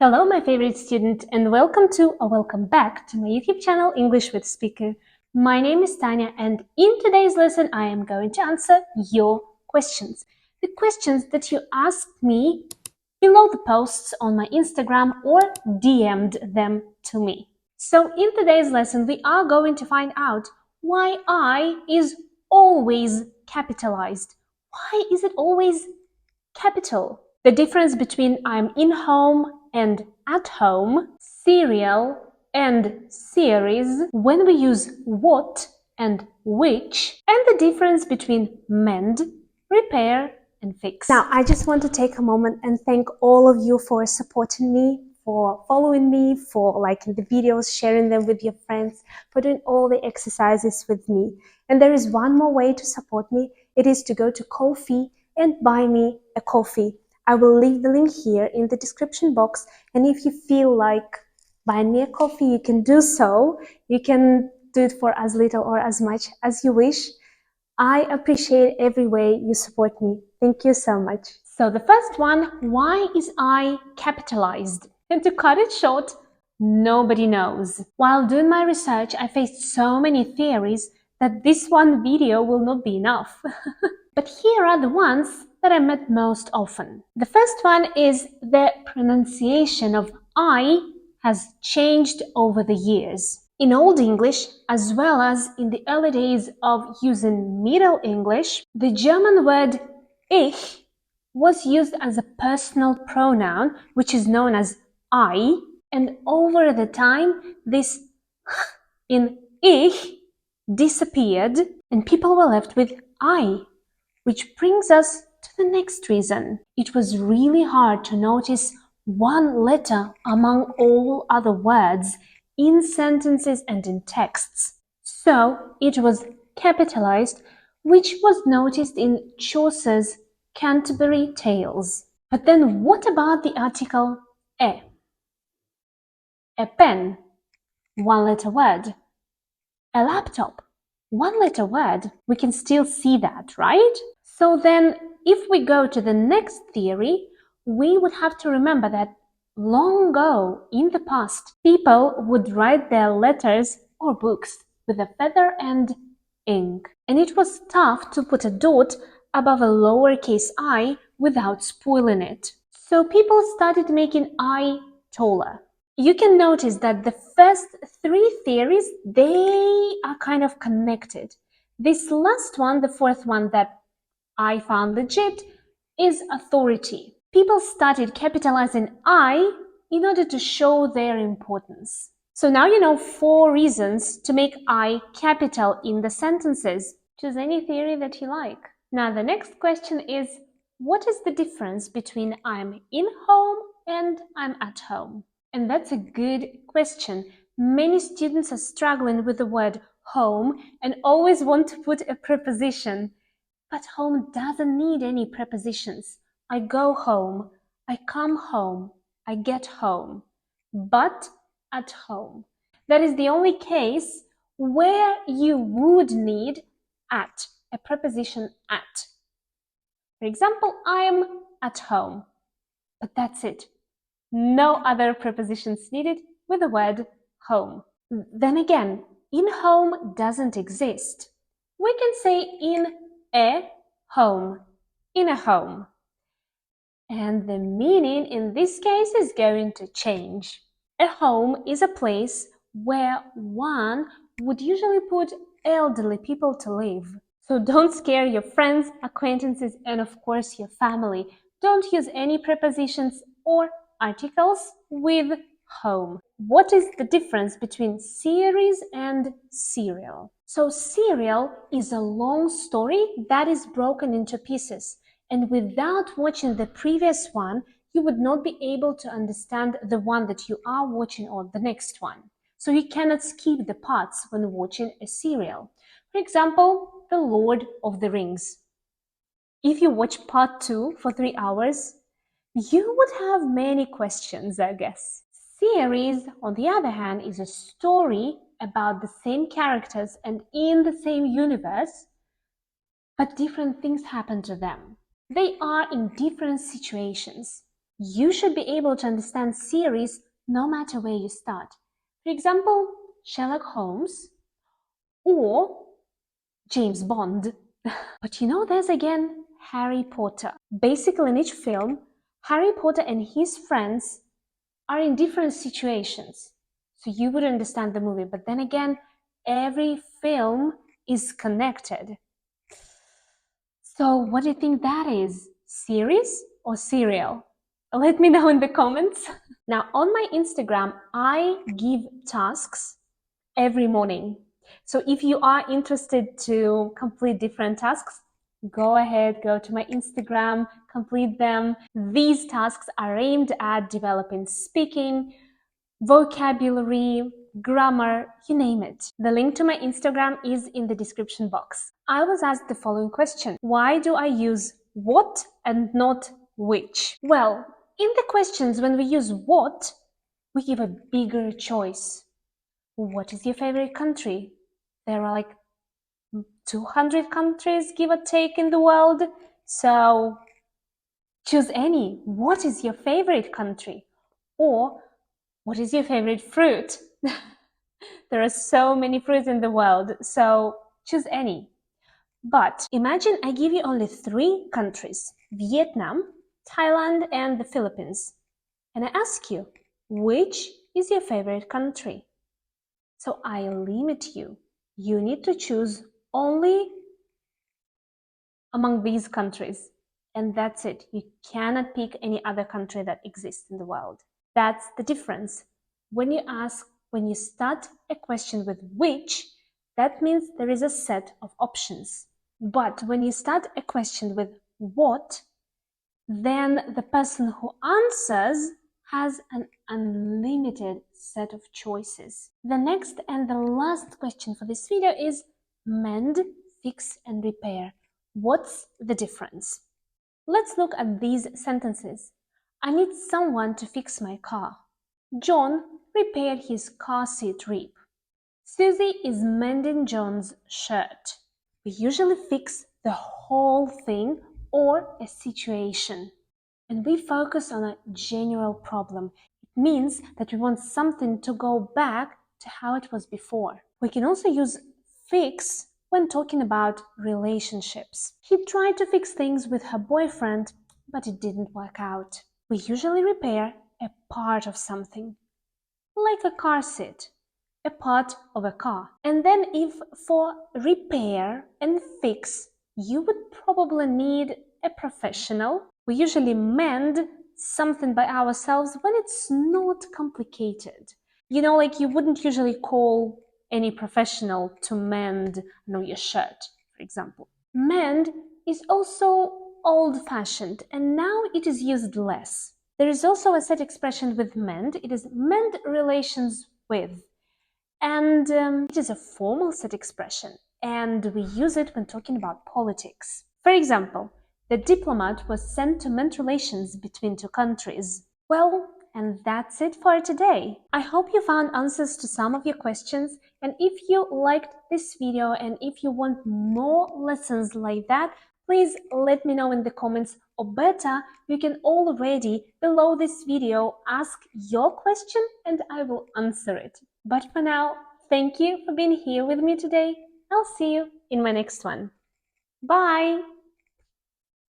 Hello, my favorite student, and welcome back to my YouTube channel, English with Speaker. My name is Tanya, and in today's lesson, I am going to answer your questions. The questions that you asked me below the posts on my Instagram or DM'd them to me. So in today's lesson, we are going to find out why I is always capitalized. Why is it always capital? The difference between I'm in home and at home, serial and series, when we use what and which, and the difference between mend, repair, and fix. Now, I just want to take a moment and thank all of you for supporting me, for following me, for liking the videos, sharing them with your friends, for doing all the exercises with me. And there is one more way to support me. It is to go to Ko-fi and buy me a coffee. I will leave the link here in the description box, and if you feel like buying me a coffee, you can do so. You can do it for as little or as much as you wish. I appreciate every way you support me. Thank you so much. So the first one, why is I capitalized? And to cut it short, nobody knows. While doing my research, I faced so many theories that this one video will not be enough. But here are the ones that I met most often. The first one is the pronunciation of I has changed over the years. In Old English, as well as in the early days of using Middle English, the German word ich was used as a personal pronoun, which is known as I, and over the time, this in ich disappeared and people were left with I. Which brings us to the next reason. It was really hard to notice one letter among all other words in sentences and in texts. So it was capitalized, which was noticed in Chaucer's Canterbury Tales. But then what about the article e? A pen, one-letter word. A laptop, one-letter word. We can still see that, right? So then, if we go to the next theory, we would have to remember that long ago, in the past, people would write their letters or books with a feather and ink. And it was tough to put a dot above a lowercase I without spoiling it. So people started making I taller. You can notice that the first three theories, they are kind of connected. This last one, the fourth one that I found legit, is authority. People started capitalizing I in order to show their importance. So now you know 4 reasons to make I capital in the sentences. Choose any theory that you like. Now the next question is, what is the difference between I'm in home and I'm at home? And that's a good question. Many students are struggling with the word home and always want to put a preposition. But home doesn't need any prepositions. I go home, I come home, I get home. But at home. That is the only case where you would need at, a preposition at. For example, I'm at home. But that's it. No other prepositions needed with the word home. Then again, in home doesn't exist. We can say in a home, in a home. And the meaning in this case is going to change. A home is a place where one would usually put elderly people to live. So don't scare your friends, acquaintances, and of course your family. Don't use any prepositions or articles with home. What is the difference between series and serial? So serial is a long story that is broken into pieces, and without watching the previous one, you would not be able to understand the one that you are watching or the next one. So you cannot skip the parts when watching a serial. For example, The Lord of the Rings. If you watch part 2 for 3 hours, you would have many questions, I guess. Series, on the other hand, is a story about the same characters and in the same universe, but different things happen to them. They are in different situations. You should be able to understand series no matter where you start. For example, Sherlock Holmes or James Bond. But there's again Harry Potter. Basically, in each film, Harry Potter and his friends are in different situations. So you would understand the movie. But then again, every film is connected. So what do you think that is? Series or serial? Let me know in the comments. Now, on my Instagram, I give tasks every morning. So if you are interested to complete different tasks, go ahead, go to my Instagram, complete them. These tasks are aimed at developing speaking, vocabulary, grammar, you name it. The link to my Instagram is in the description box. I was asked the following question: why do I use what and not which? Well, in the questions, when we use what, we give a bigger choice. What is your favorite country? There are like 200 countries, give or take, in the world. So choose any. What is your favorite country? Or what is your favorite fruit? There are so many fruits in the world, so choose any. But imagine I give you only 3 countries: Vietnam, Thailand, and the Philippines. And I ask you, which is your favorite country? So I limit you. You need to choose only among these countries. And that's it. You cannot pick any other country that exists in the world. That's the difference. When you start a question with which, that means there is a set of options. But when you start a question with what, then the person who answers has an unlimited set of choices. The next and the last question for this video is mend, fix, and repair. What's the difference? Let's look at these sentences. I need someone to fix my car. John repaired his car seat rip. Susie is mending John's shirt. We usually fix the whole thing or a situation. When we focus on a general problem, it means that we want something to go back to how it was before. We can also use fix when talking about relationships. He tried to fix things with her boyfriend, but it didn't work out. We usually repair a part of something, like a car seat, a part of a car. And then if for repair and fix, you would probably need a professional. We usually mend something by ourselves when it's not complicated. Like you wouldn't usually call any professional to mend, your shirt, for example. Mend is also old-fashioned, and now it is used less. There is also a set expression with mend. It is mend relations with. And it is a formal set expression, and we use it when talking about politics. For example, the diplomat was sent to mend relations between 2 countries. Well, and that's it for today. I hope you found answers to some of your questions, and if you liked this video and if you want more lessons like that, please let me know in the comments, or better, you can already below this video ask your question and I will answer it. But for now, thank you for being here with me today. I'll see you in my next one. Bye!